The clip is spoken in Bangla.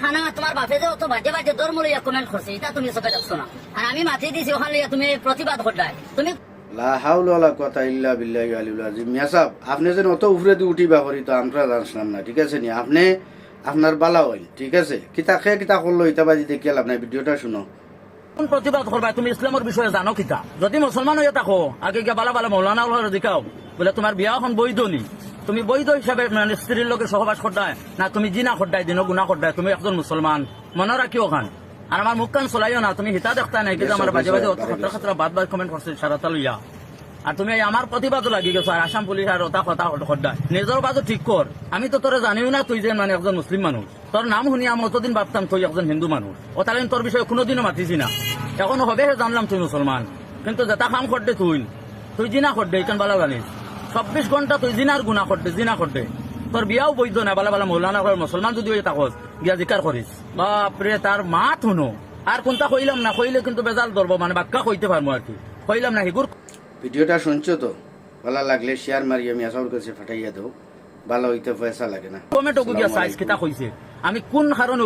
খানা তোমার বাপে যে অত বাজে বাজে ধর্ম লইয়া কমেন্ট করছে এটা তুমি চোখে দেখছো না। আর আমি মাথি দিছি ওখান লইয়া তুমি প্রতিবাদ করলাই। তুমি লা হাওলা ওয়ালা কুওয়াতা ইল্লা বিল্লাহি আলিউল আজিম। মিয়া সাহেব, আপনি যেন অত উপরে দিয়ে উঠিবা করি তো আমরা জানছিলাম না, ঠিক আছে নি? আপনি আপনার বালা হইল, ঠিক আছে? কিতা খেয়ে কিতা করলো ইতা বাজি দেখি আপনার ভিডিওটা শুনো। কোন প্রতিবাদ করবা? তুমি ইসলামের বিষয়ে জানো কিতা? যদি মুসলমান হয়ে থাকো আগে গিয়ে বালা বালা মৌলানা হলে দেখাও বলে তোমার বিয়া এখন বৈধ নি, তুমি বৈধ হিসাবে মানে স্ত্রীর লোকের সহবাস করতায় না, তুমি জিনা করতায় দিন গুণা করতায়, তুমি একজন মুসলমান মনে রাখিও খান। আর আমার মুখ কান চলাইও না, তুমি হিতা দেখতা নাই কিন্তু আমার বাজে বাজে খাতরা বাদ বাদ কমেন্ট করছে সারাতা লইয়া। আর তুমি আমার প্রতিবাদও লাগি গেছো আর আসাম পুলিশ আর ওটা কথা খড্ডায় নিজের বাজু ঠিক কর। আমি তো তোরা জানিও না তুই যে মানে একজন মুসলিম মানুষ, তোর নাম শুনি আমি অতদিন ভাবতাম তুই একজন হিন্দু মানুষ, ও তাহলে তোর বিষয়ে কোনোদিনও মাতিছি না। এখন হবে জানলাম তুই মুসলমান, কিন্তু যেটা কাম করতে তুই জিনা করতে এখান বালা জানিস 24 ঘন্টা তুই জিনার গুণা করতে জিনা করতে, তোর বিয়াও বৈধ না। বালা বালা মৌলানা মুসলমান যদি তাকস গিয়া জিকার করিস বাপরে তার মাত শুনো। আর কোনটা কইলাম না, কইলে কিন্তু বেজাল ধরবো, মানে বাক্কা কইতে পারবো আর কি, কইলাম না হিগুর। ভিডিওটা শুনছো তো? ভালো লাগলে শেয়ার মারিয়ে মিয়া সাহেবের কাছে ফাটাইয়া দাও, ভালো হইতে পয়সা লাগে না। কমেন্টও গিয়া সাইজ কিতা কইছে, আমি কোন কারণে